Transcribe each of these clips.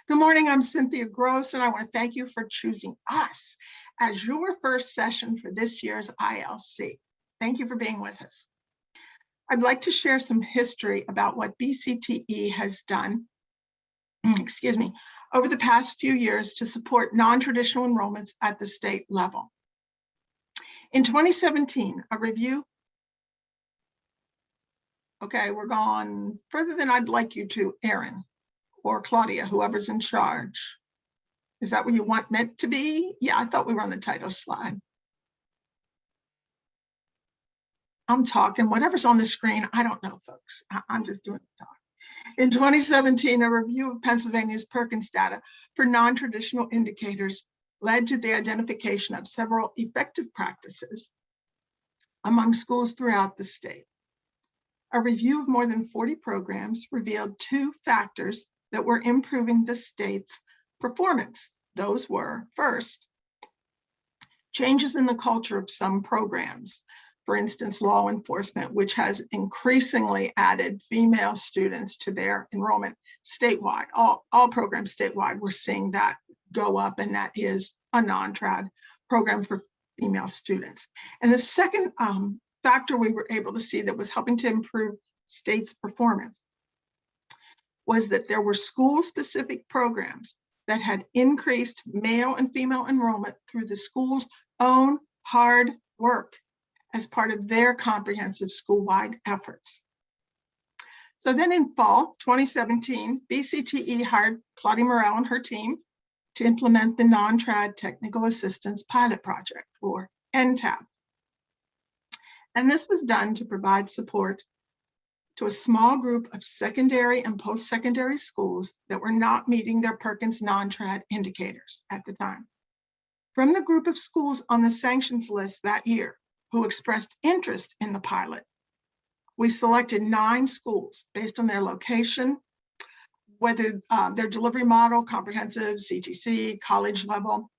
Good morning, I'm Cynthia Gross, and I want to thank you for choosing us as your first session for this year's ILC. Thank you for being with us. I'd like to share some history about what BCTE has done, over the past few years to support non-traditional enrollments at the state level. In 2017, a review, we're going further than I'd like you to, Erin or Claudia, whoever's in charge. Is that what you want meant to be? Yeah, I thought we were on the title slide. I'm talking, whatever's on the screen, I don't know, folks. I'm just doing the talk. In 2017, a review of Pennsylvania's Perkins data for non-traditional indicators led to the identification of several effective practices among schools throughout the state. A review of more than 40 programs revealed two factors that were improving the state's performance. Those were, first, changes in the culture of some programs. For instance, law enforcement, which has increasingly added female students to their enrollment statewide. All programs statewide, we're seeing that go up, and that is a non-trad program for female students. And the second factor we were able to see that was helping to improve state's performance was that there were school-specific programs that had increased male and female enrollment through the school's own hard work as part of their comprehensive school-wide efforts. So then in fall 2017, BCTE hired Claudia Morell and her team to implement the Non-Trad Technical Assistance Pilot Project, or NTAP. And this was done to provide support to a small group of secondary and post-secondary schools that were not meeting their Perkins non-trad indicators at the time. From the group of schools on the sanctions list that year who expressed interest in the pilot, we selected 9 schools based on their location, whether their delivery model, comprehensive, CTC, college level,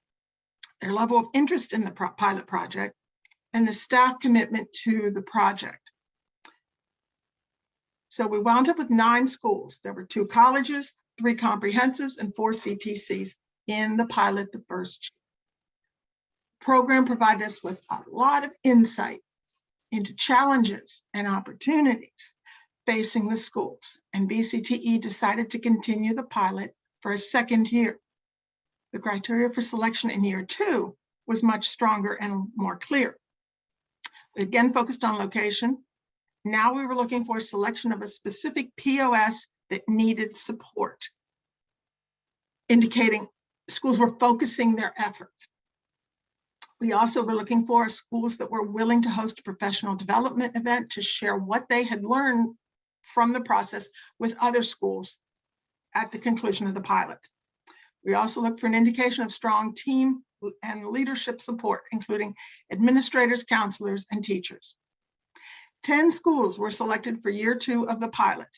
their level of interest in the pilot project, and the staff commitment to the project. So we wound up with 9 schools. There were 2 colleges, 3 comprehensives, and 4 CTCs in the pilot the first year. The program provided us with a lot of insight into challenges and opportunities facing the schools, and BCTE decided to continue the pilot for a second year. The criteria for selection in year 2 was much stronger and more clear. We again focused on location. Now we were looking for a selection of a specific POS that needed support, indicating schools were focusing their efforts. We also were looking for schools that were willing to host a professional development event to share what they had learned from the process with other schools at the conclusion of the pilot. We also looked for an indication of strong team and leadership support, including administrators, counselors, and teachers. 10 schools were selected for year 2 of the pilot.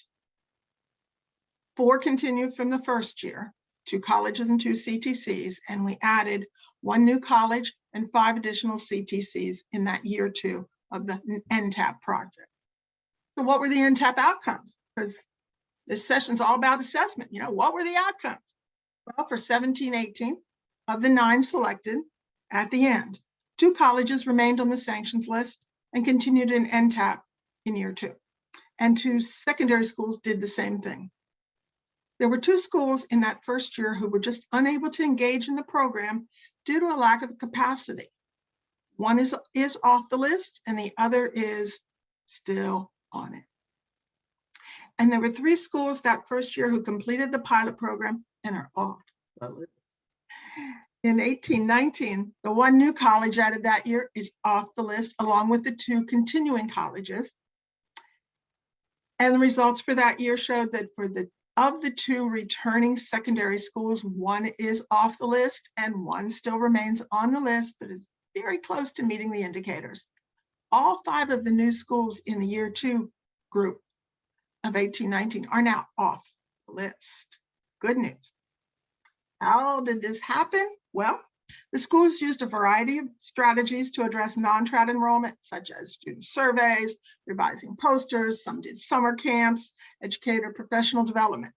4 continued from the first year, 2 colleges and 2 CTCs, and we added 1 new college and 5 additional CTCs in that year 2 of the NTAP project. So what were the NTAP outcomes? Because this session's all about assessment. What were the outcomes? Well, for 17-18 of the 9 selected at the end, 2 colleges remained on the sanctions list and continued in NTAP in year 2. And 2 secondary schools did the same thing. There were 2 schools in that first year who were just unable to engage in the program due to a lack of capacity. One is off the list and the other is still on it. And there were 3 schools that first year who completed the pilot program and are off the list. In 18-19, the 1 new college added that year is off the list, along with the 2 continuing colleges. And the results for that year showed that of the 2 returning secondary schools, 1 is off the list and 1 still remains on the list, but is very close to meeting the indicators. All 5 of the new schools in the year 2 group of 18-19 are now off the list. Good news. How did this happen? Well, the schools used a variety of strategies to address non-trad enrollment, such as student surveys, revising posters, some did summer camps, educator professional development.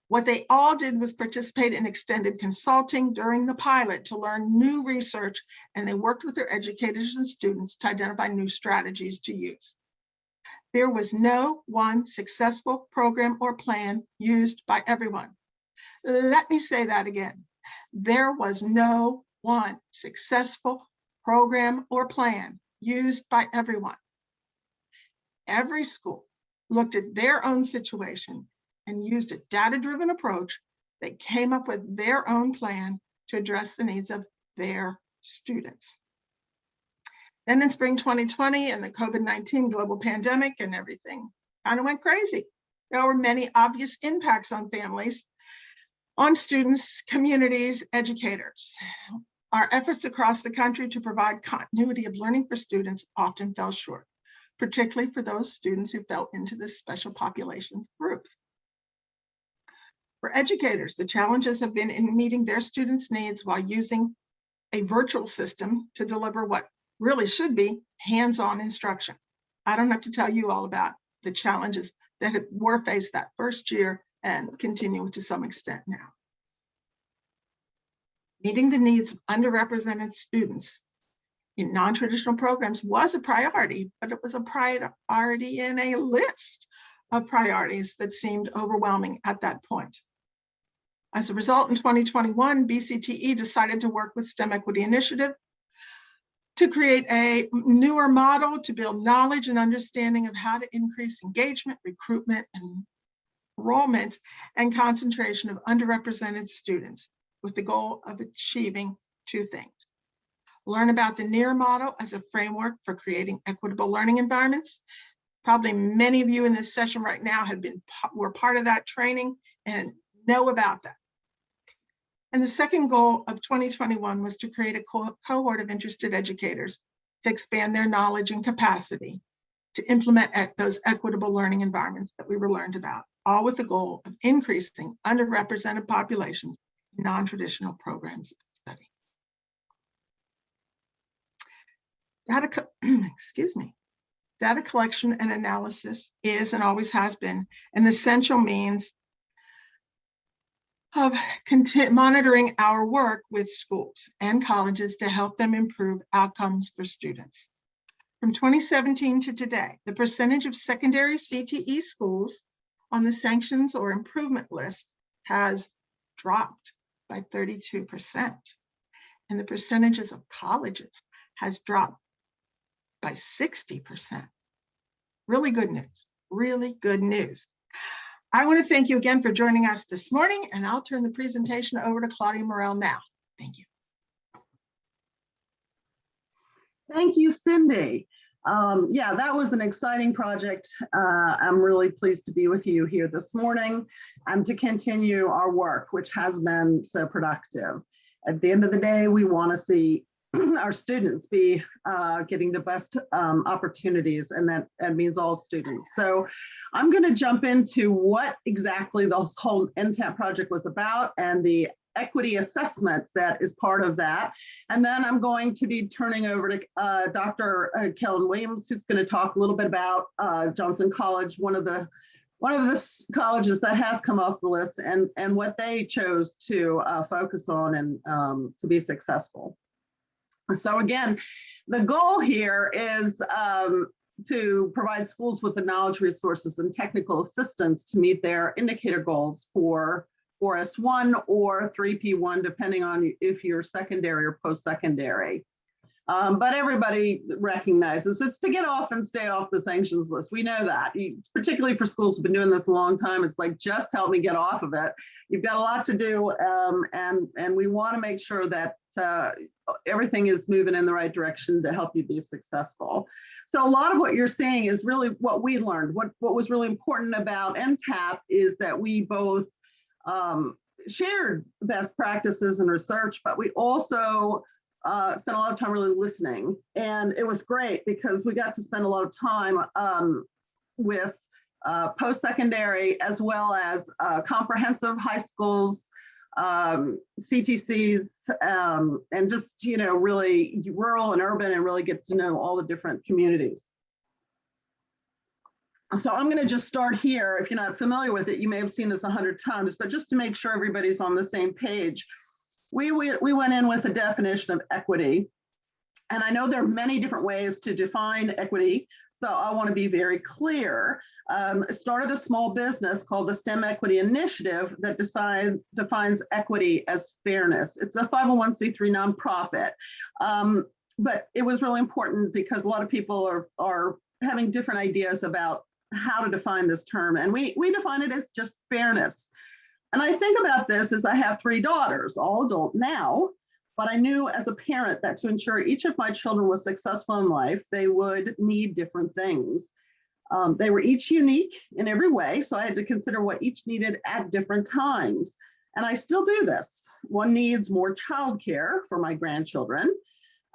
What they all did was participate in extended consulting during the pilot to learn new research, and they worked with their educators and students to identify new strategies to use. There was no one successful program or plan used by everyone. Let me say that again. There was no one successful program or plan used by everyone. Every school looked at their own situation and used a data-driven approach. They came up with their own plan to address the needs of their students. Then in spring 2020 and the COVID-19 global pandemic and everything kind of went crazy. There were many obvious impacts on families, on students, communities, educators. Our efforts across the country to provide continuity of learning for students often fell short, particularly for those students who fell into this special populations group. For educators, the challenges have been in meeting their students' needs while using a virtual system to deliver what really should be hands-on instruction. I don't have to tell you all about the challenges that were faced that first year and continue to some extent now. Meeting the needs of underrepresented students in non-traditional programs was a priority, but it was a priority in a list of priorities that seemed overwhelming at that point. As a result, in 2021, BCTE decided to work with STEM Equity Initiative to create a newer model to build knowledge and understanding of how to increase engagement, recruitment, and enrollment and concentration of underrepresented students with the goal of achieving two things. Learn about the NEAR model as a framework for creating equitable learning environments. Probably many of you in this session right now were part of that training and know about that. And the second goal of 2021 was to create a cohort of interested educators to expand their knowledge and capacity to implement those equitable learning environments that we were learned about, all with the goal of increasing underrepresented populations in non-traditional programs of study. Data collection and analysis is and always has been an essential means of monitoring our work with schools and colleges to help them improve outcomes for students. From 2017 to today, the percentage of secondary CTE schools on the sanctions or improvement list has dropped by 32%, and the percentages of colleges has dropped by 60%. Really good news, really good news. I want to thank you again for joining us this morning, and I'll turn the presentation over to Claudia Morell now. Thank you. Thank you, Cindy. Yeah, that was an exciting project. I'm really pleased to be with you here this morning and to continue our work, which has been so productive. At the end of the day, we want to see our students be getting the best opportunities, and that means all students. So I'm going to jump into what exactly this whole NTAP project was about and the equity assessment that is part of that. And then I'm going to be turning over to Dr. Kellen Williams, who's going to talk a little bit about Johnson College, one of the colleges that has come off the list, and what they chose to focus on and to be successful. So again, the goal here is to provide schools with the knowledge, resources, and technical assistance to meet their indicator goals for 4S1 or 3P1, depending on if you're secondary or post-secondary. But everybody recognizes it's to get off and stay off the sanctions list. We know that, particularly for schools who've been doing this a long time. It's like, just help me get off of it. You've got a lot to do, and we want to make sure that everything is moving in the right direction to help you be successful. So a lot of what you're seeing is really what we learned. What was really important about NTAP is that we both shared best practices and research, but we also spent a lot of time really listening. And it was great because we got to spend a lot of time with post-secondary as well as comprehensive high schools, CTCs, and just, really rural and urban, and really get to know all the different communities. So I'm going to just start here. If you're not familiar with it, you may have seen this 100 times, but just to make sure everybody's on the same page, we went in with a definition of equity. And I know there are many different ways to define equity, so I want to be very clear. Started a small business called the STEM Equity Initiative that defines equity as fairness. It's a 501c3 nonprofit, but it was really important because a lot of people are having different ideas about how to define this term, and we define it as just fairness. And I think about this as I have 3 daughters, all adult now, but I knew as a parent that to ensure each of my children was successful in life, they would need different things. They were each unique in every way, so I had to consider what each needed at different times. And I still do this. One needs more childcare for my grandchildren.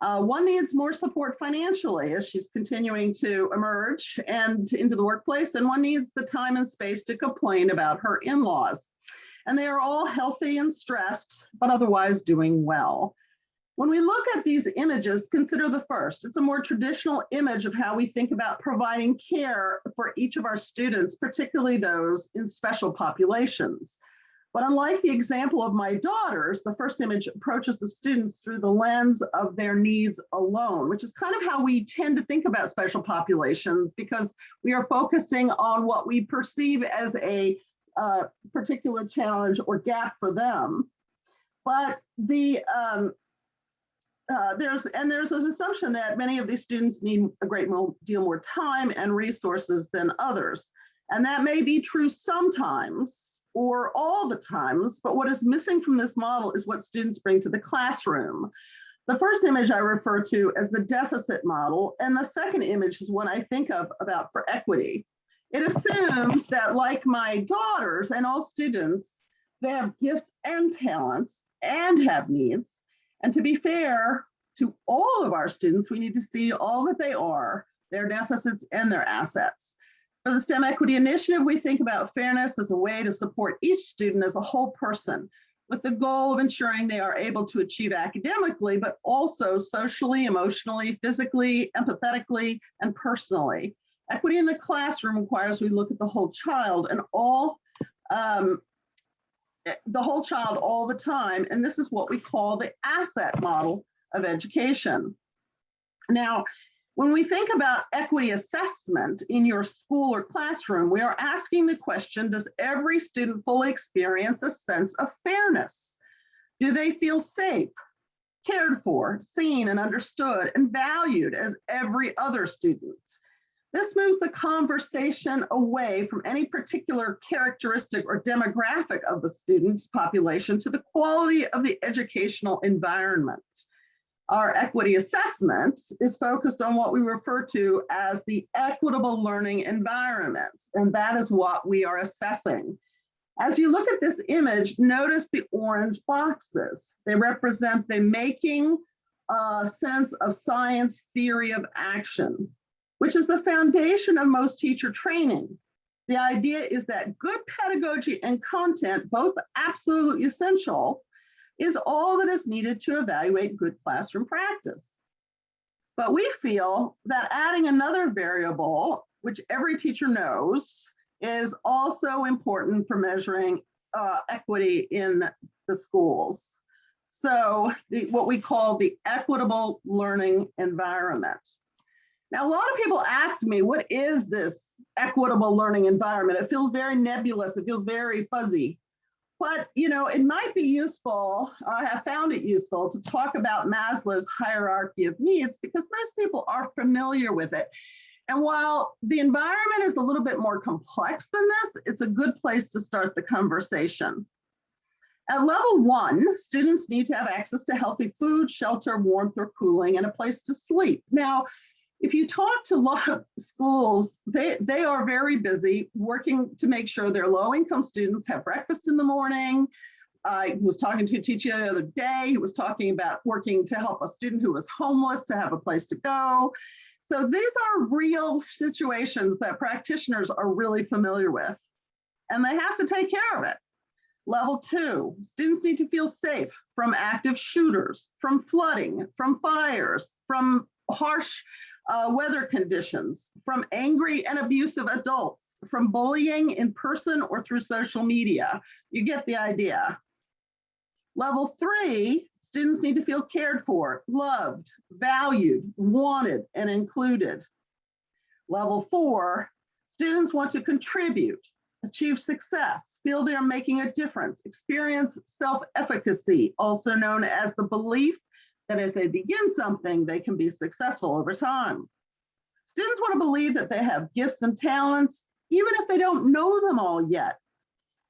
One needs more support financially as she's continuing to emerge and into the workplace, and one needs the time and space to complain about her in-laws. And they are all healthy and stressed, but otherwise doing well. When we look at these images, consider the first. It's a more traditional image of how we think about providing care for each of our students, particularly those in special populations. But unlike the example of my daughters, the first image approaches the students through the lens of their needs alone, which is kind of how we tend to think about special populations, because we are focusing on what we perceive as a particular challenge or gap for them. But there's an assumption that many of these students need a great deal more time and resources than others. And that may be true sometimes or all the times, but what is missing from this model is what students bring to the classroom. The first image I refer to as the deficit model, and the second image is what I think of about for equity. It assumes that, like my daughters and all students, they have gifts and talents and have needs. And to be fair to all of our students, we need to see all that they are, their deficits and their assets. For the STEM Equity Initiative, we think about fairness as a way to support each student as a whole person, with the goal of ensuring they are able to achieve academically, but also socially, emotionally, physically, empathetically, and personally. Equity in the classroom requires we look at the whole child and the whole child all the time, and this is what we call the asset model of education. Now, when we think about equity assessment in your school or classroom, we are asking the question, does every student fully experience a sense of fairness? Do they feel safe, cared for, seen and understood, and valued as every other student? This moves the conversation away from any particular characteristic or demographic of the student's population to the quality of the educational environment. Our equity assessment is focused on what we refer to as the equitable learning environments, and that is what we are assessing. As you look at this image, notice the orange boxes. They represent the making sense of science theory of action, which is the foundation of most teacher training. The idea is that good pedagogy and content, both absolutely essential, is all that is needed to evaluate good classroom practice. But we feel that adding another variable, which every teacher knows, is also important for measuring equity in the schools. So what we call the equitable learning environment. Now, a lot of people ask me, what is this equitable learning environment? It feels very nebulous, it feels very fuzzy. But, you know, it might be useful, or I have found it useful, to talk about Maslow's hierarchy of needs, because most people are familiar with it. And while the environment is a little bit more complex than this, it's a good place to start the conversation. At level 1, students need to have access to healthy food, shelter, warmth or cooling, and a place to sleep. Now, if you talk to a lot of schools, they are very busy working to make sure their low-income students have breakfast in the morning. I was talking to a teacher the other day who was talking about working to help a student who was homeless to have a place to go. So these are real situations that practitioners are really familiar with, and they have to take care of it. Level 2, students need to feel safe from active shooters, from flooding, from fires, from harsh weather conditions, from angry and abusive adults, from bullying in person or through social media. You get the idea. Level 3, students need to feel cared for, loved, valued, wanted, and included. Level 4, students want to contribute, achieve success, feel they're making a difference, experience self-efficacy, also known as the belief that if they begin something, they can be successful over time. Students want to believe that they have gifts and talents, even if they don't know them all yet.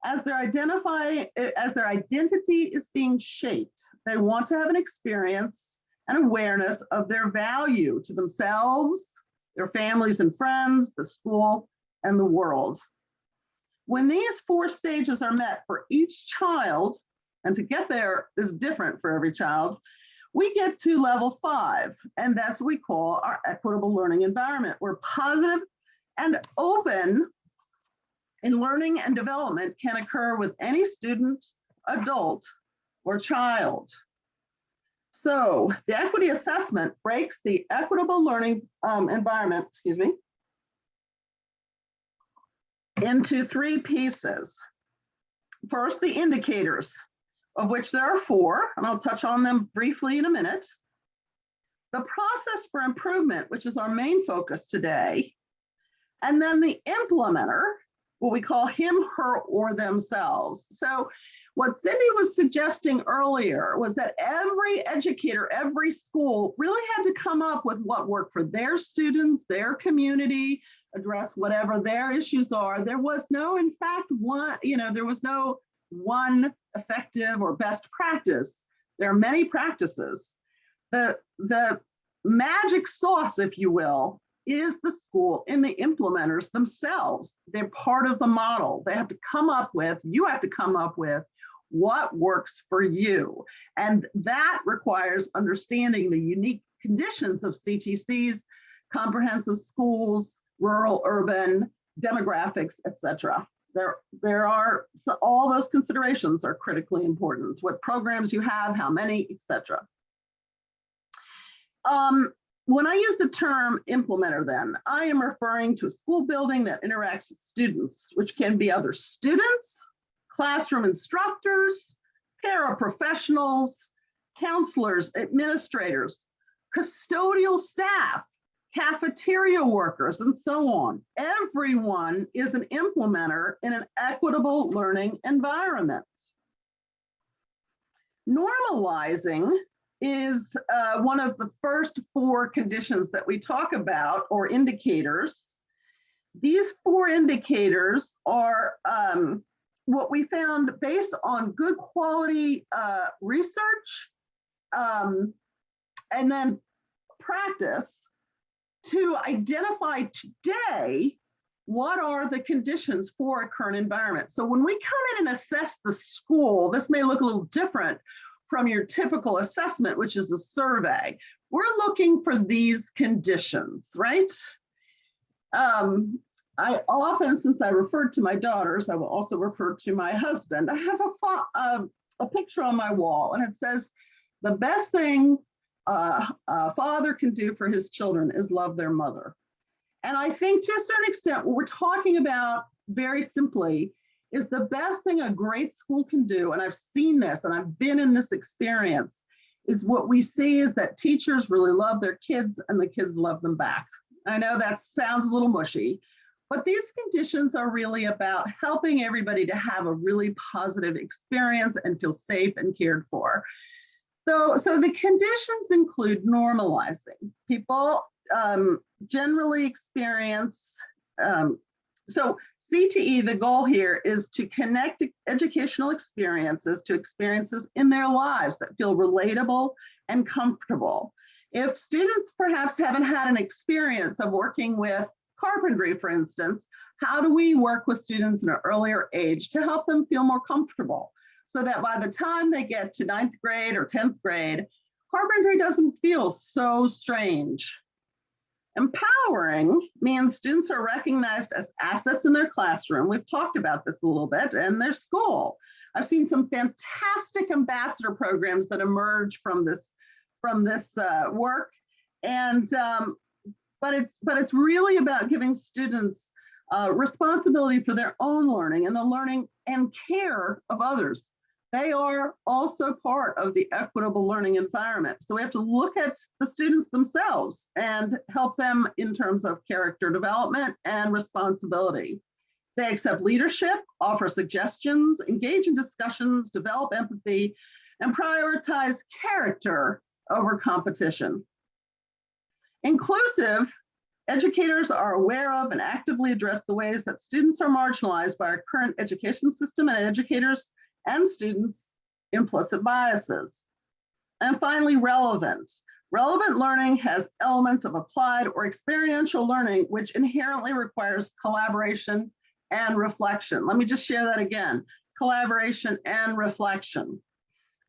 As their identity is being shaped, they want to have an experience and awareness of their value to themselves, their families and friends, the school, and the world. When these 4 stages are met for each child, and to get there is different for every child, we get to level 5, and that's what we call our equitable learning environment, where positive and open in learning and development can occur with any student, adult, or child. So the equity assessment breaks the equitable learning environment, into 3 pieces. First, the indicators, of which there are 4, and I'll touch on them briefly in a minute. The process for improvement, which is our main focus today, and then the implementer, what we call him, her, or themselves. So what Cindy was suggesting earlier was that every educator, every school really had to come up with what worked for their students, their community, address whatever their issues are. There was no, in fact, there was no one effective or best practice. There are many practices. The magic sauce, if you will, is the school and the implementers themselves. They're part of the model. They have to come up with, you have to come up with what works for you. And that requires understanding the unique conditions of CTCs, comprehensive schools, rural, urban, demographics, etc. There are, so all those considerations are critically important. What programs you have, how many, etc. When I use the term implementer, then I am referring to a school building that interacts with students, which can be other students, classroom instructors, paraprofessionals, counselors, administrators, custodial staff, cafeteria workers, and so on. Everyone is an implementer in an equitable learning environment. Normalizing is one of the first 4 conditions that we talk about, or indicators. These 4 indicators are what we found based on good quality research and then practice to identify today what are the conditions for a current environment. So when we come in and assess the school, this may look a little different from your typical assessment, which is a survey. We're looking for these conditions, right? I often, since I referred to my daughters, I will also refer to my husband. I have a picture on my wall, and it says, the best thing a father can do for his children is love their mother. And I think to a certain extent, what we're talking about very simply is the best thing a great school can do, and I've seen this and I've been in this experience, is what we see is that teachers really love their kids and the kids love them back. I know that sounds a little mushy, but these conditions are really about helping everybody to have a really positive experience and feel safe and cared for. So the conditions include normalizing. People generally experience, so CTE, the goal here is to connect educational experiences to experiences in their lives that feel relatable and comfortable. If students perhaps haven't had an experience of working with carpentry, for instance, how do we work with students in an earlier age to help them feel more comfortable so that by the time they get to 9th grade or 10th grade, carpentry doesn't feel so strange? Empowering means students are recognized as assets in their classroom. We've talked about this a little bit, and their school. I've seen some fantastic ambassador programs that emerge from this work. And but it's really about giving students responsibility for their own learning and the learning and care of others. They are also part of the equitable learning environment. So we have to look at the students themselves and help them in terms of character development and responsibility. They accept leadership, offer suggestions, engage in discussions, develop empathy, and prioritize character over competition. Inclusive, educators are aware of and actively address the ways that students are marginalized by our current education system and educators and students' implicit biases. And finally, relevant. Relevant learning has elements of applied or experiential learning, which inherently requires collaboration and reflection. Let me just share that again, collaboration and reflection.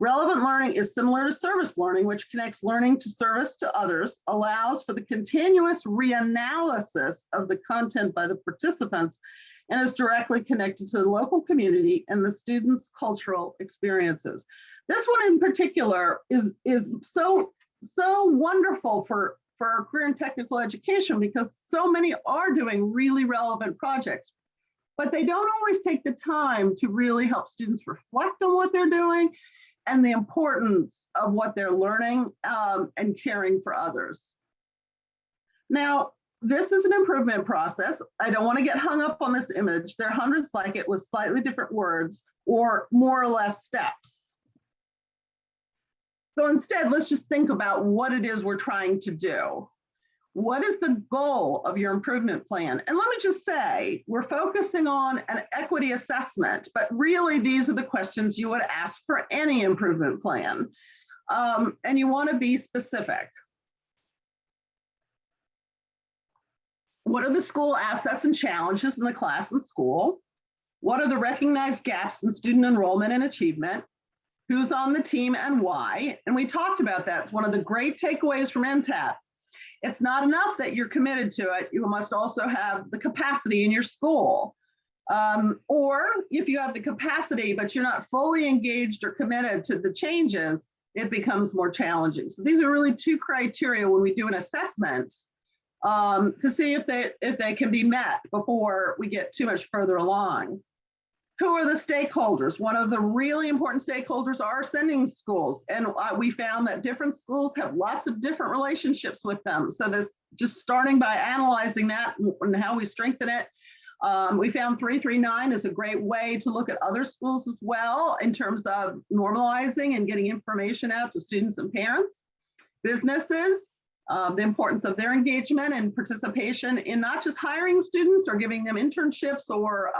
Relevant learning is similar to service learning, which connects learning to service to others, allows for the continuous reanalysis of the content by the participants, and is directly connected to the local community and the students' cultural experiences. This one in particular is so wonderful for our career and technical education, because so many are doing really relevant projects, but they don't always take the time to really help students reflect on what they're doing and the importance of what they're learning and caring for others. Now, this is an improvement process. I don't want to get hung up on this image. There are hundreds like it with slightly different words or more or less steps. So instead, let's just think about what it is we're trying to do. What is the goal of your improvement plan? And let me just say, we're focusing on an equity assessment, but really these are the questions you would ask for any improvement plan. And you want to be specific. What are the school assets and challenges in the class and school? What are the recognized gaps in student enrollment and achievement? Who's on the team and why? And we talked about that. It's one of the great takeaways from NTAP. It's not enough that you're committed to it. You must also have the capacity in your school. Or if you have the capacity, but you're not fully engaged or committed to the changes, it becomes more challenging. So these are really two criteria when we do an assessment to see if they can be met before we get too much further along. Who are the stakeholders? One of the really important stakeholders are sending schools. And we found that different schools have lots of different relationships with them. So this, just starting by analyzing that and how we strengthen it, we found 339 is a great way to look at other schools as well in terms of normalizing and getting information out to students and parents. Businesses, the importance of their engagement and participation in not just hiring students or giving them internships or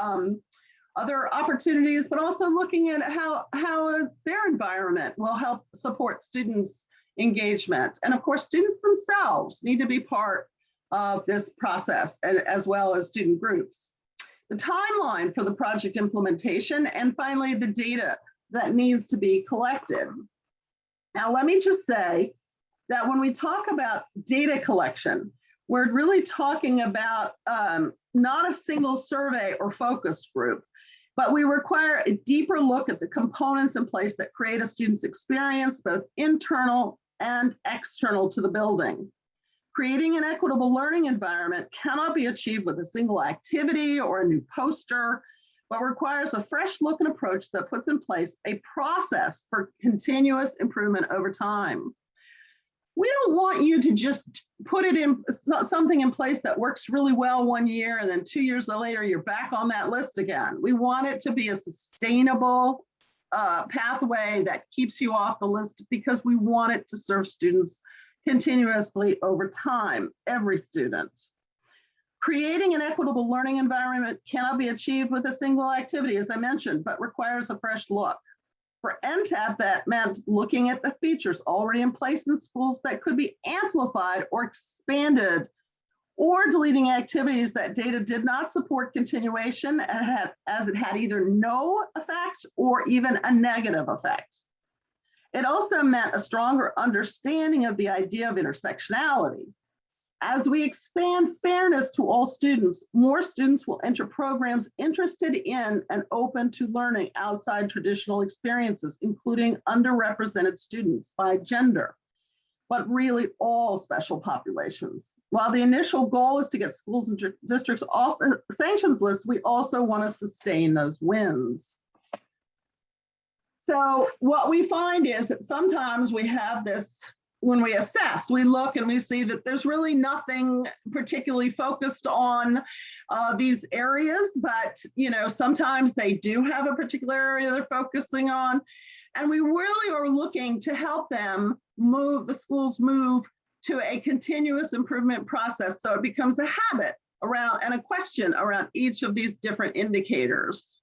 other opportunities, but also looking at how their environment will help support students' engagement. And of course, students themselves need to be part of this process, as well as student groups. The timeline for the project implementation, and finally, the data that needs to be collected. Now, let me just say that when we talk about data collection, we're really talking about not a single survey or focus group, but we require a deeper look at the components in place that create a student's experience, both internal and external to the building. Creating an equitable learning environment cannot be achieved with a single activity or a new poster, but requires a fresh look and approach that puts in place a process for continuous improvement over time. We don't want you to just put it in something in place that works really well 1 year and then 2 years later you're back on that list again. We want it to be a sustainable pathway that keeps you off the list, because we want it to serve students continuously over time, every student. Creating an equitable learning environment cannot be achieved with a single activity, as I mentioned, but requires a fresh look. For NTAP, that meant looking at the features already in place in schools that could be amplified or expanded, or deleting activities that data did not support continuation as it had either no effect or even a negative effect. It also meant a stronger understanding of the idea of intersectionality. As we expand fairness to all students, more students will enter programs interested in and open to learning outside traditional experiences, including underrepresented students by gender. but really all special populations. While the initial goal is to get schools and districts off the sanctions list, we also want to sustain those wins. So what we find is that sometimes we have this, when we assess, we look and we see that there's really nothing particularly focused on these areas, but sometimes they do have a particular area they're focusing on. And we really are looking to help them the schools move to a continuous improvement process. So it becomes a habit around and a question around each of these different indicators.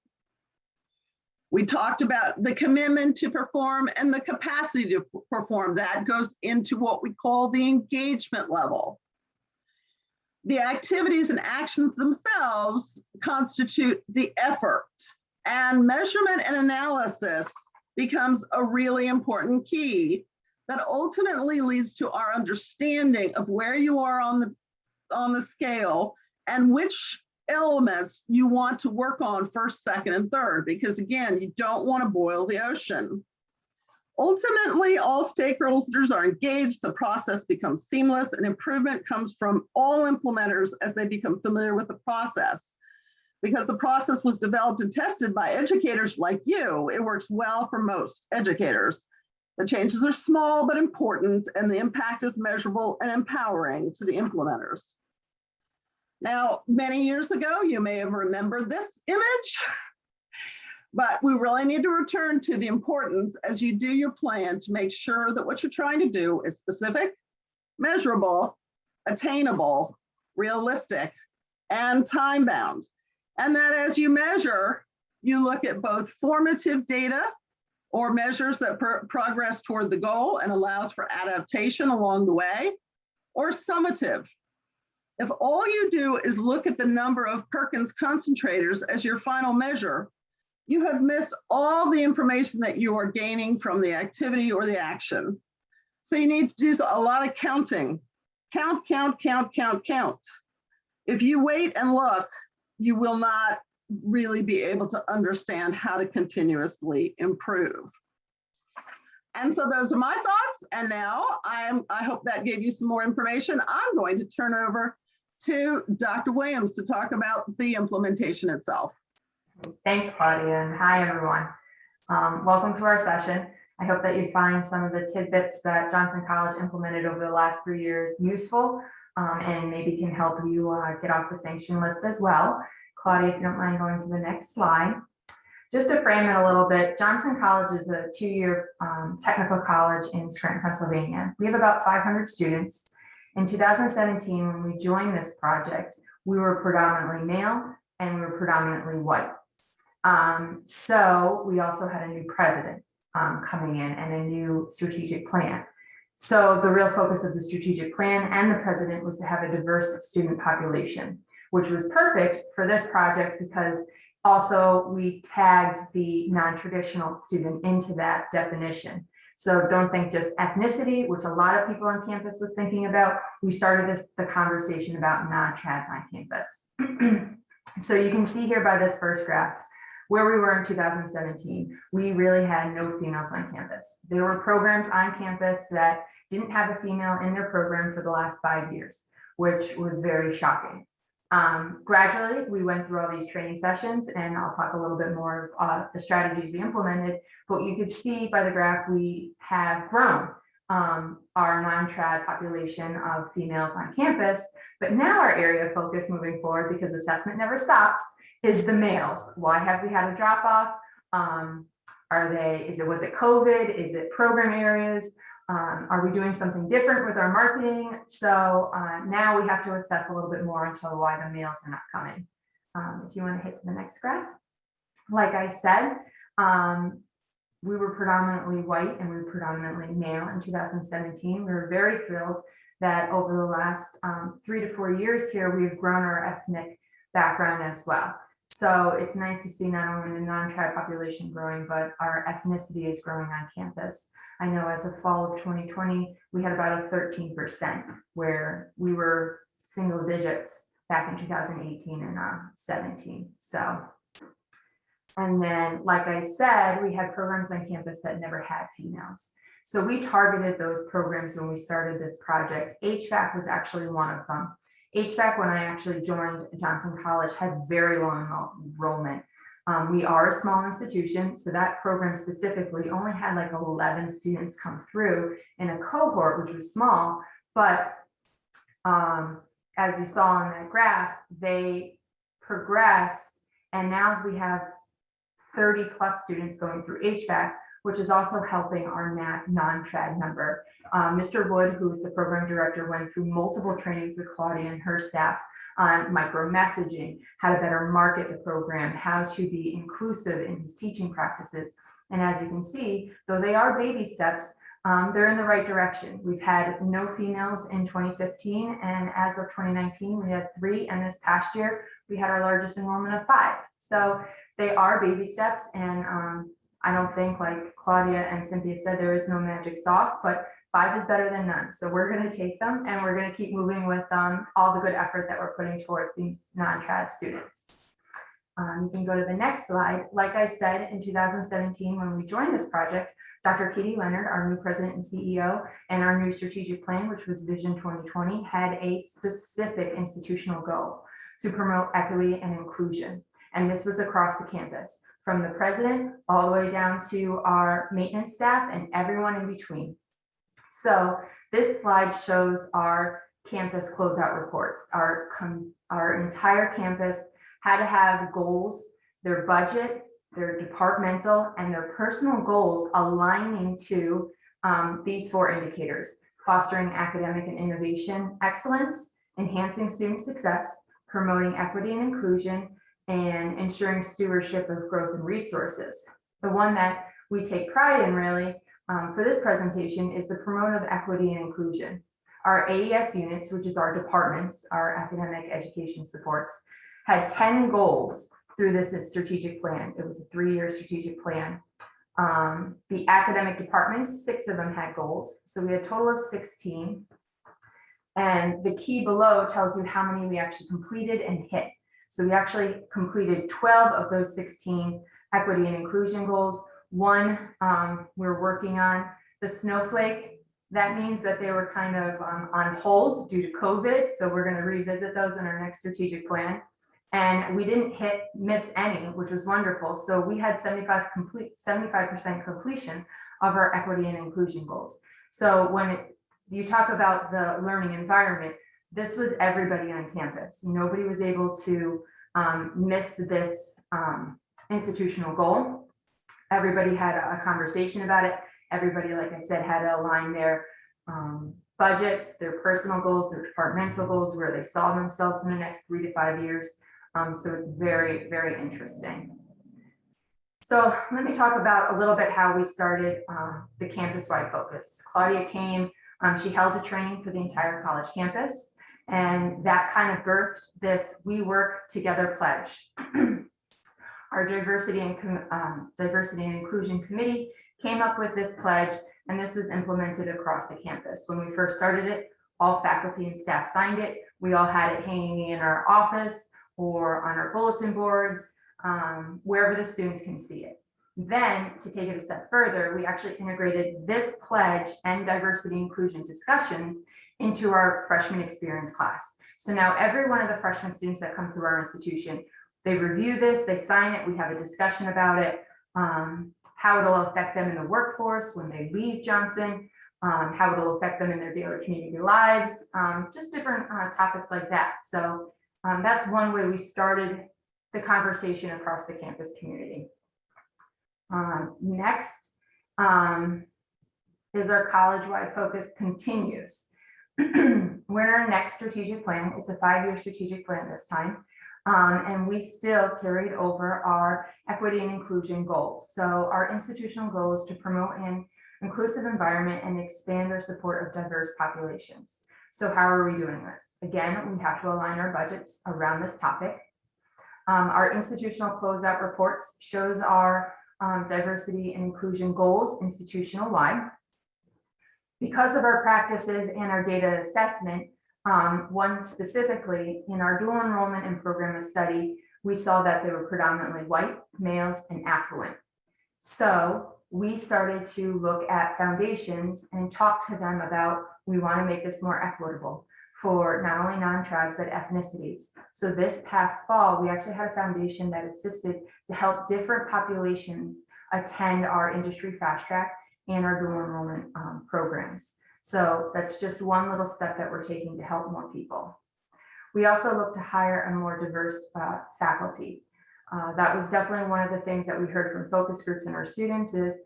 We talked about the commitment to perform and the capacity to perform. That goes into what we call the engagement level. The activities and actions themselves constitute the effort, and measurement and analysis becomes a really important key that ultimately leads to our understanding of where you are on the scale and which elements you want to work on first, second, and third, because again, you don't want to boil the ocean. Ultimately, all stakeholders are engaged, the process becomes seamless, and improvement comes from all implementers as they become familiar with the process. Because the process was developed and tested by educators like you, it works well for most educators. The changes are small but important, and the impact is measurable and empowering to the implementers. Now, many years ago, you may have remembered this image, but we really need to return to the importance as you do your plan to make sure that what you're trying to do is specific, measurable, attainable, realistic, and time-bound. And that as you measure, you look at both formative data or measures that progress toward the goal and allows for adaptation along the way, or summative. If all you do is look at the number of Perkins concentrators as your final measure, you have missed all the information that you are gaining from the activity or the action. So you need to do a lot of counting. Count, count, count, count, count. If you wait and look, you will not really be able to understand how to continuously improve. And so those are my thoughts. And now I hope that gave you some more information. I'm going to turn over to Dr. Williams to talk about the implementation itself. Thanks, Claudia, and hi, everyone. Welcome to our session. I hope that you find some of the tidbits that Johnson College implemented over the last 3 years useful and maybe can help you get off the sanction list as well. Claudia, if you don't mind going to the next slide. Just to frame it a little bit, Johnson College is a 2-year technical college in Scranton, Pennsylvania. We have about 500 students. In 2017, when we joined this project, we were predominantly male and we were predominantly white. So we also had a new president coming in and a new strategic plan. So the real focus of the strategic plan and the president was to have a diverse student population, which was perfect for this project because also we tagged the non-traditional student into that definition. So don't think just ethnicity, which a lot of people on campus was thinking about. We started the conversation about non-trads on campus. So you can see here by this first graph where we were in 2017. We really had no females on campus. There were programs on campus that didn't have a female in their program for the last 5 years, which was very shocking. Gradually, we went through all these training sessions, and I'll talk a little bit more of the strategies we implemented, but you could see by the graph we have grown our non-trad population of females on campus, but now our area of focus moving forward, because assessment never stops, is the males. Why have we had a drop off? Was it COVID? Is it program areas? Are we doing something different with our marketing? So now we have to assess a little bit more into why the males are not coming. If you want to hit to the next graph. Like I said, we were predominantly white and we were predominantly male in 2017. We were very thrilled that over the last 3 to 4 years here, we've grown our ethnic background as well. So it's nice to see not only the non-trad population growing, but our ethnicity is growing on campus. I know as of fall of 2020, we had about a 13%, where we were single digits back in 2018 and 17. So, and then, like I said, we had programs on campus that never had females. So we targeted those programs when we started this project. HVAC was actually one of them. HVAC, when I actually joined Johnson College, had very low enrollment. We are a small institution, so that program specifically only had like 11 students come through in a cohort, which was small, but as you saw on that graph, they progressed, and now we have 30 plus students going through HVAC, which is also helping our non-trad number. Mr. Wood, who is the program director, went through multiple trainings with Claudia and her staff on micro messaging, how to better market the program, how to be inclusive in his teaching practices. And as you can see, though they are baby steps, they're in the right direction. We've had no females in 2015, and as of 2019, we had 3, and this past year, we had our largest enrollment of 5. So they are baby steps, and I don't think, like Claudia and Cynthia said, there is no magic sauce, but 5 is better than none. So we're going to take them, and we're going to keep moving with all the good effort that we're putting towards these non-trad students. You can go to the next slide. Like I said, in 2017, when we joined this project, Dr. Katie Leonard, our new president and CEO, and our new strategic plan, which was Vision 2020, had a specific institutional goal to promote equity and inclusion. And this was across the campus, from the president all the way down to our maintenance staff and everyone in between. So this slide shows our campus closeout reports. Our entire campus had to have goals, their budget, their departmental, and their personal goals aligning to these 4 indicators: fostering academic and innovation excellence, enhancing student success, promoting equity and inclusion, and ensuring stewardship of growth and resources. The one that we take pride in, really, for this presentation is the promote of equity and inclusion. Our AES units, which is our departments, our academic education supports, had 10 goals through this strategic plan. It was a 3-year strategic plan. The academic departments, 6 of them had goals. So we had a total of 16. And the key below tells you how many we actually completed and hit. So we actually completed 12 of those 16 equity and inclusion goals. 1 we're working on. The snowflake, that means that they were kind of on hold due to COVID. So we're going to revisit those in our next strategic plan. And we didn't miss any, which was wonderful. So we had 75% completion of our equity and inclusion goals. So when you talk about the learning environment, this was everybody on campus. Nobody was able to miss this institutional goal. Everybody had a conversation about it. Everybody, like I said, had to align their budgets, their personal goals, their departmental goals, where they saw themselves in the next 3 to 5 years. So it's very, very interesting. So let me talk about a little bit how we started the campus-wide focus. Claudia came, she held a training for the entire college campus, and that kind of birthed this We Work Together pledge. Our diversity and inclusion committee came up with this pledge, and this was implemented across the campus. When we first started it, all faculty and staff signed it. We all had it hanging in our office or on our bulletin boards, wherever the students can see it. Then, to take it a step further, we actually integrated this pledge and diversity inclusion discussions into our freshman experience class. So now every one of the freshman students that come through our institution, they review this, they sign it, we have a discussion about it, how it'll affect them in the workforce when they leave Johnson, how it'll affect them in their daily community lives, just different topics like that. So that's one way we started the conversation across the campus community. Next is our college-wide focus continues. We're in our next strategic plan. It's a 5-year strategic plan this time. And we still carried over our equity and inclusion goals. So our institutional goal is to promote an inclusive environment and expand our support of diverse populations. So how are we doing this? Again, we have to align our budgets around this topic. Our institutional closeout reports shows our diversity and inclusion goals institutional-wide. Because of our practices and our data assessment, one specifically in our dual enrollment and program of study, we saw that they were predominantly white, males, and affluent. So we started to look at foundations and talk to them about, we want to make this more equitable for not only non-tribes, but ethnicities. So this past fall, we actually had a foundation that assisted to help different populations attend our industry fast track and our dual enrollment programs. So that's just one little step that we're taking to help more people. We also look to hire a more diverse faculty. That was definitely one of the things that we heard from focus groups and our students is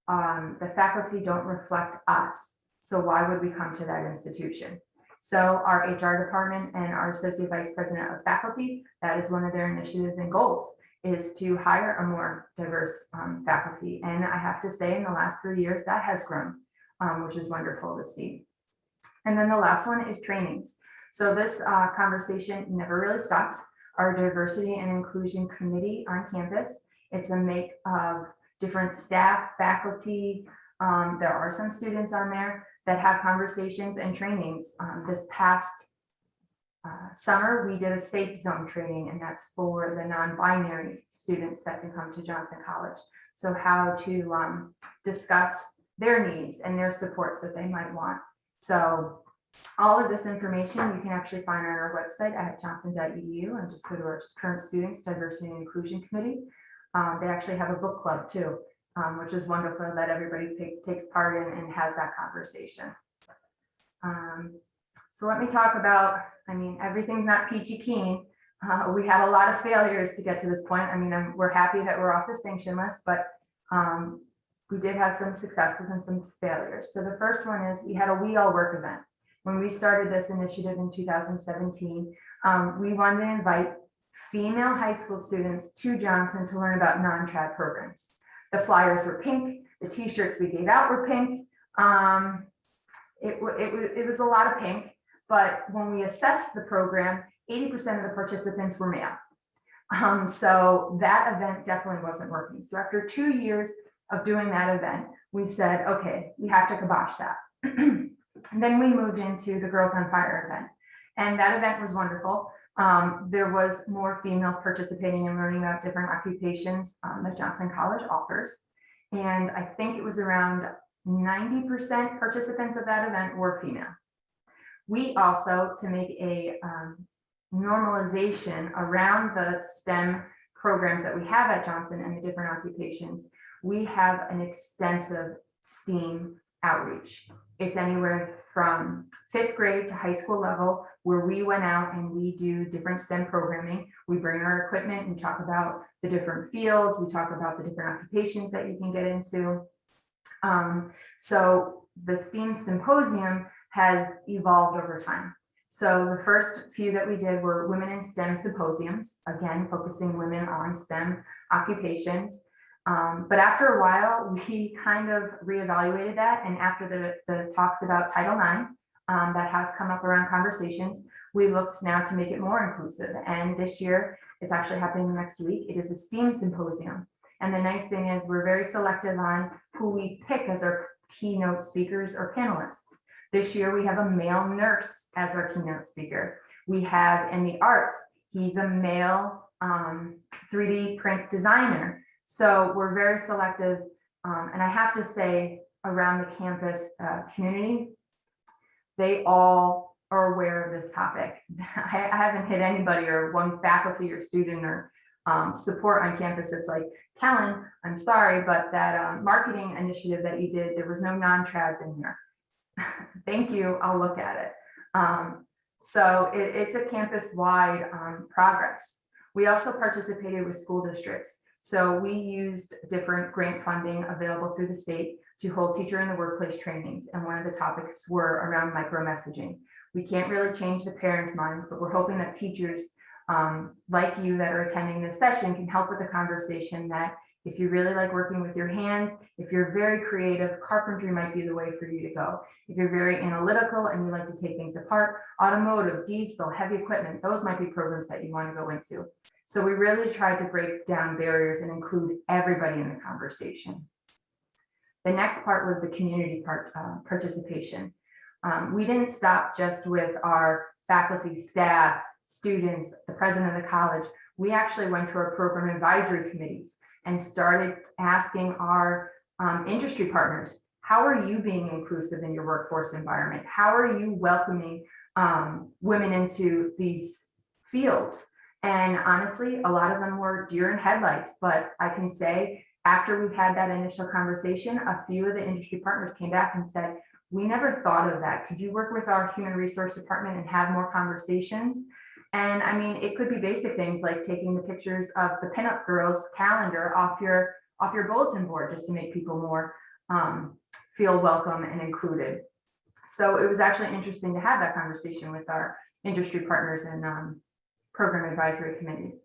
the faculty don't reflect us. So why would we come to that institution? So our HR department and our associate vice president of faculty, that is one of their initiatives and goals, is to hire a more diverse faculty. And I have to say in the last 3 years that has grown, which is wonderful to see. And then the last one is trainings. So this conversation never really stops. Our diversity and inclusion committee on campus, it's a make of different staff, faculty. There are some students on there that have conversations and trainings. This past summer, we did a safe zone training, and that's for the non-binary students that can come to Johnson College. So how to discuss their needs and their supports that they might want. So all of this information you can actually find on our website at johnson.edu, and just go to our current students diversity and inclusion committee. They actually have a book club too, which is wonderful that everybody takes part in and has that conversation. So let me talk about, I mean, everything's not peachy keen. We had a lot of failures to get to this point. I mean, we're happy that we're off the sanction list, but we did have some successes and some failures. So the first one is we had a We All Work event. When we started this initiative in 2017, we wanted to invite female high school students to Johnson to learn about non-trad programs. The flyers were pink, the t-shirts we gave out were pink. It was a lot of pink, but when we assessed the program, 80% of the participants were male. So that event definitely wasn't working. So after 2 years of doing that event, we said, okay, we have to kibosh that. Then we moved into the Girls on Fire event, and that event was wonderful. There was more females participating and learning about different occupations that Johnson College offers. And I think it was around 90% participants of that event were female. We also, to make a normalization around the STEM programs that we have at Johnson and the different occupations, we have an extensive STEAM outreach. It's anywhere from 5th grade to high school level, where we went out and we do different STEM programming. We bring our equipment, we talk about the different fields, we talk about the different occupations that you can get into. So the STEAM symposium has evolved over time. So the first few that we did were Women in STEM symposiums, again, focusing women on STEM occupations. But after a while, we kind of reevaluated that. And after the talks about Title IX, that has come up around conversations, we looked now to make it more inclusive. And this year, it's actually happening next week. It is a STEAM symposium. And the nice thing is we're very selective on who we pick as our keynote speakers or panelists. This year, we have a male nurse as our keynote speaker. We have in the arts, he's a male 3D print designer. So we're very selective. And I have to say, around the campus community, they all are aware of this topic. I haven't hit anybody or one faculty or student or support on campus that's like, Kellen, I'm sorry, but that marketing initiative that you did, there was no non-trads in here. Thank you, I'll look at it. So it's a campus-wide progress. We also participated with school districts. So we used different grant funding available through the state to hold teacher in the workplace trainings. And one of the topics were around micro-messaging. We can't really change the parents' minds, but we're hoping that teachers like you that are attending this session can help with the conversation that if you really like working with your hands, if you're very creative, carpentry might be the way for you to go. If you're very analytical and you like to take things apart, automotive, diesel, heavy equipment, those might be programs that you want to go into. So we really tried to break down barriers and include everybody in the conversation. The next part was the community participation. We didn't stop just with our faculty, staff, students, the president of the college. We actually went to our program advisory committees and started asking our industry partners, how are you being inclusive in your workforce environment? How are you welcoming women into these fields? And honestly, a lot of them were deer in headlights, but I can say after we've had that initial conversation, a few of the industry partners came back and said, we never thought of that. Could you work with our human resource department and have more conversations? And I mean, it could be basic things like taking the pictures of the pinup girls calendar off your bulletin board, just to make people more feel welcome and included. So it was actually interesting to have that conversation with our industry partners and program advisory committees.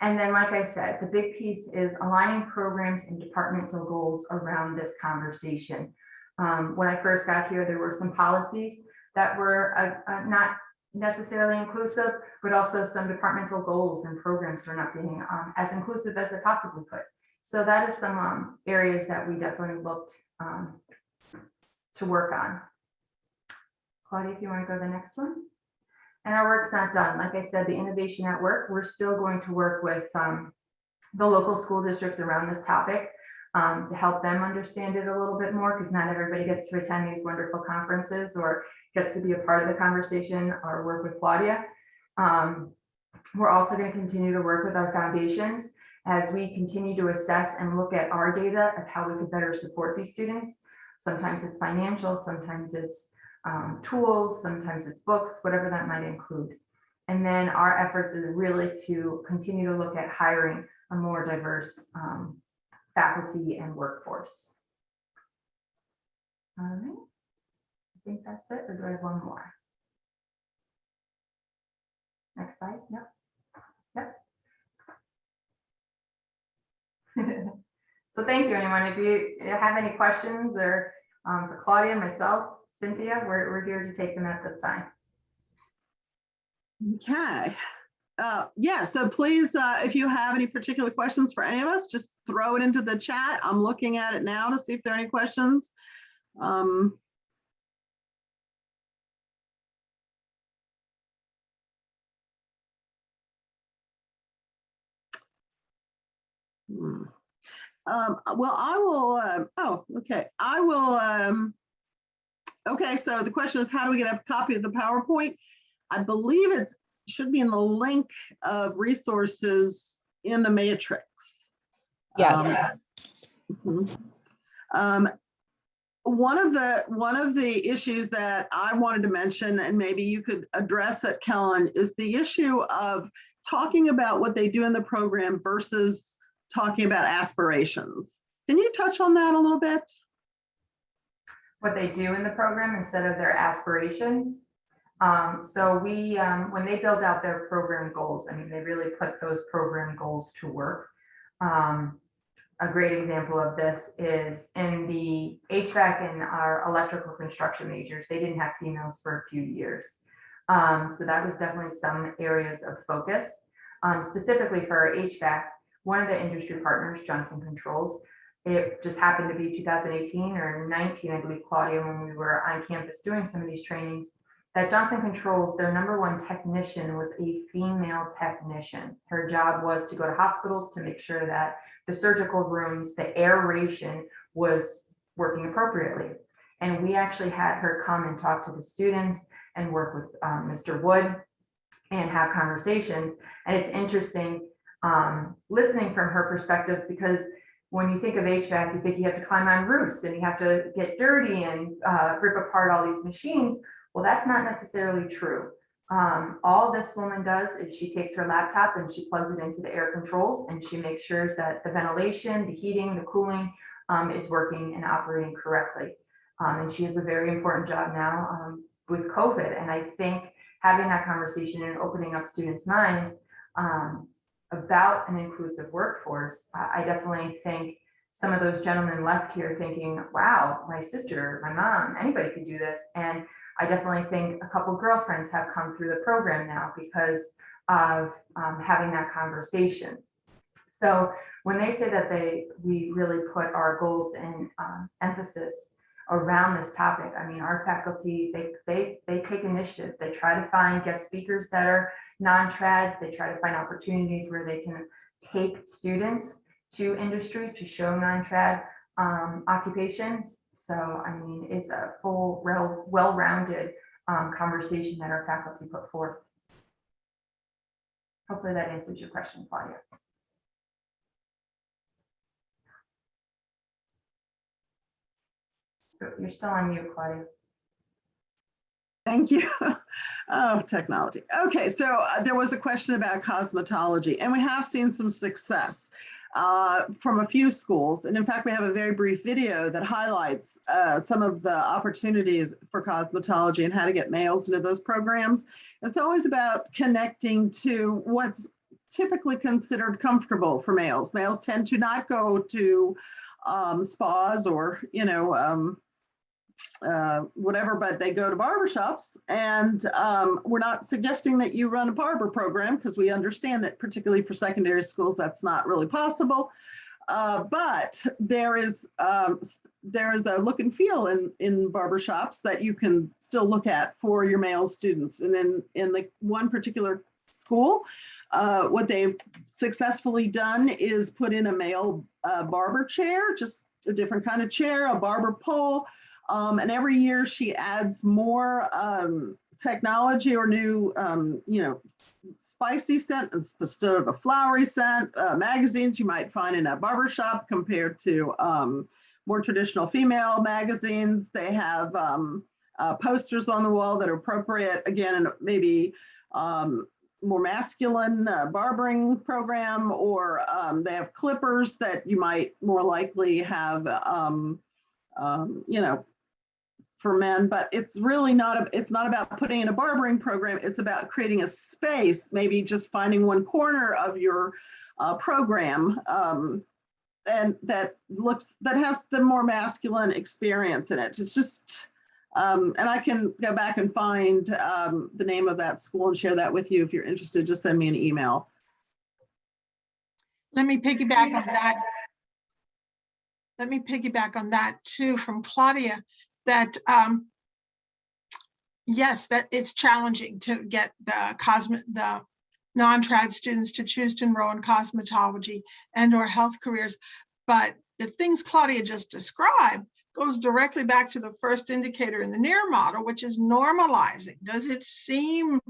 And then, like I said, the big piece is aligning programs and departmental goals around this conversation. When I first got here, there were some policies that were not necessarily inclusive, but also some departmental goals and programs were not being as inclusive as they possibly could. So that is some areas that we definitely looked to work on. Claudia, if you want to go to the next one. And our work's not done. Like I said, the innovation at work, we're still going to work with the local school districts around this topic to help them understand it a little bit more, because not everybody gets to attend these wonderful conferences or gets to be a part of the conversation or work with Claudia. We're also going to continue to work with our foundations as we continue to assess and look at our data of how we could better support these students. Sometimes it's financial, sometimes it's tools, sometimes it's books, whatever that might include. And then our efforts is really to continue to look at hiring a more diverse faculty and workforce. All right, I think that's it, or do I have one more? Next slide, yep. So thank you, anyone. If you have any questions or for Claudia, myself, Cynthia, we're here to take them at this time. Okay. Yeah, so please, if you have any particular questions for any of us, just throw it into the chat. I'm looking at it now to see if there are any questions. Well, I will, oh, okay. I will, okay, so the question is, how do we get a copy of the PowerPoint? I believe it should be in the link of resources in the matrix. Yes. One of the issues that I wanted to mention, and maybe you could address it, Kellen, is the issue of talking about what they do in the program versus talking about aspirations. Can you touch on that a little bit? What they do in the program instead of their aspirations. So we, when they build out their program goals, I mean, they really put those program goals to work. A great example of this is in the HVAC and our electrical construction majors. They didn't have females for a few years. So that was definitely some areas of focus. Specifically for our HVAC, one of the industry partners, Johnson Controls, it just happened to be 2018 or 19, I believe, Claudia, when we were on campus doing some of these trainings, that Johnson Controls, their #1 technician was a female technician. Her job was to go to hospitals to make sure that the surgical rooms, the aeration was working appropriately. And we actually had her come and talk to the students and work with Mr. Wood and have conversations. And it's interesting listening from her perspective, because when you think of HVAC, you think you have to climb on roofs and you have to get dirty and rip apart all these machines. Well, that's not necessarily true. All this woman does is she takes her laptop and she plugs it into the air controls and she makes sure that the ventilation, the heating, the cooling is working and operating correctly. And she has a very important job now with COVID. And I think having that conversation and opening up students' minds about an inclusive workforce, I definitely think some of those gentlemen left here thinking, wow, my sister, my mom, anybody could do this. And I definitely think a couple girlfriends have come through the program now because of having that conversation. So when they say that we really put our goals and emphasis around this topic, I mean, our faculty, they take initiatives. They try to find guest speakers that are non-trads. They try to find opportunities where they can take students to industry to show non-trad occupations. So, I mean, it's a full, well-rounded conversation that our faculty put forth. Hopefully that answers your question, Claudia. You're still on mute, Claudia. Thank you. Oh, technology. Okay, so there was a question about cosmetology, and we have seen some success from a few schools. And in fact, we have a very brief video that highlights some of the opportunities for cosmetology and how to get males into those programs. It's always about connecting to what's typically considered comfortable for males. Males tend to not go to spas or, whatever, but they go to barbershops. And we're not suggesting that you run a barber program, because we understand that particularly for secondary schools, that's not really possible. But there is a look and feel in barbershops that you can still look at for your male students. And then in the one particular school, what they've successfully done is put in a male barber chair, just a different kind of chair, a barber pole. And every year she adds more technology or new, spicy scent instead of a flowery scent. Magazines you might find in a barbershop compared to more traditional female magazines. They have posters on the wall that are appropriate, again, and maybe more masculine barbering program, or they have clippers that you might more likely have, for men. But it's really it's not about putting in a barbering program. It's about creating a space, maybe just finding one corner of your program and that has the more masculine experience in it. It's just, and I can go back and find the name of that school and share that with you if you're interested. Just send me an email. Let me piggyback on that. Let me piggyback on that too from Claudia, that yes, that it's challenging to get the non-trad students to choose to enroll in cosmetology and or health careers. But the things Claudia just described goes directly back to the first indicator in the NEAR model, which is normalizing. Does it seem,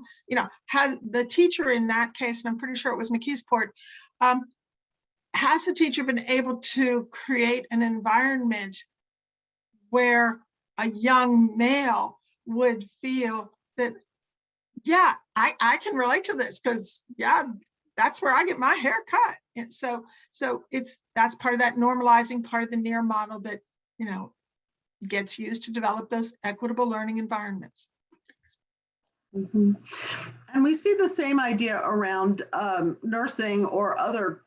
has the teacher in that case, and I'm pretty sure it was McKeesport, has the teacher been able to create an environment where a young male would feel that, yeah, I can relate to this, because yeah, that's where I get my hair cut. And so that's part of that normalizing part of the NEAR model that gets used to develop those equitable learning environments. Mm-hmm. And we see the same idea around nursing or other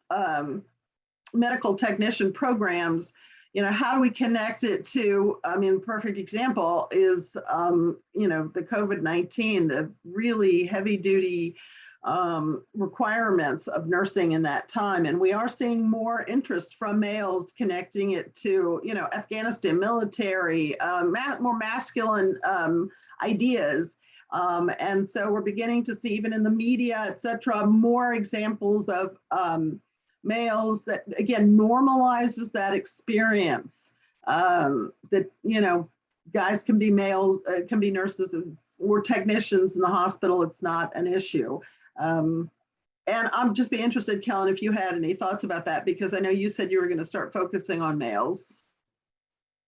medical technician programs. How do we connect it to, perfect example is, the COVID-19, the really heavy duty requirements of nursing in that time. And we are seeing more interest from males connecting it to, Afghanistan military, more masculine ideas. And so we're beginning to see, even in the media, et cetera, more examples of males that, again, normalizes that experience, that, guys can be males, can be nurses or technicians in the hospital. It's not an issue. And I'm just be interested, Kellen, if you had any thoughts about that, because I know you said you were going to start focusing on males.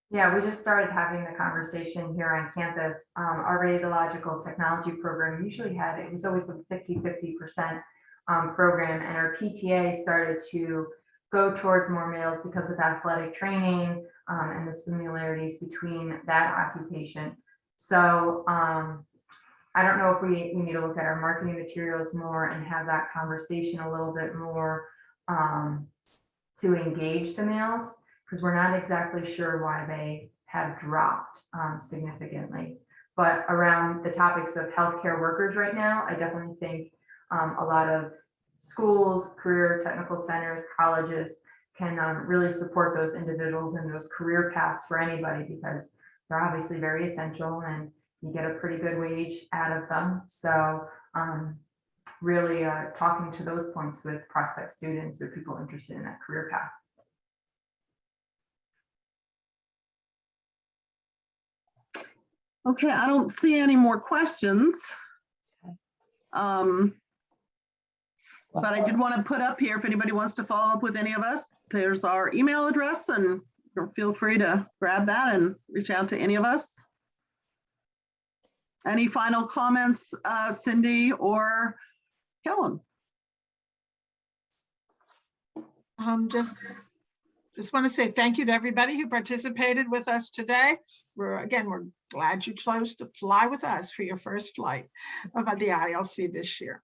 Yeah, we just started having the conversation here on campus. Our radiological technology program it was always a 50-50% program, and our PTA started to go towards more males because of athletic training and the similarities between that occupation. So I don't know if we need to look at our marketing materials more and have that conversation a little bit more to engage the males, because we're not exactly sure why they have dropped significantly. But around the topics of healthcare workers right now, I definitely think a lot of schools, career technical centers, colleges can really support those individuals and those career paths for anybody, because they're obviously very essential and you get a pretty good wage out of them. So really talking to those points with prospect students or people interested in that career path. Okay, I don't see any more questions. But I did want to put up here, if anybody wants to follow up with any of us, there's our email address, and feel free to grab that and reach out to any of us. Any final comments, Cindy or Kellen? Just want to say thank you to everybody who participated with us today. We're glad you chose to fly with us for your first flight of the ILC this year.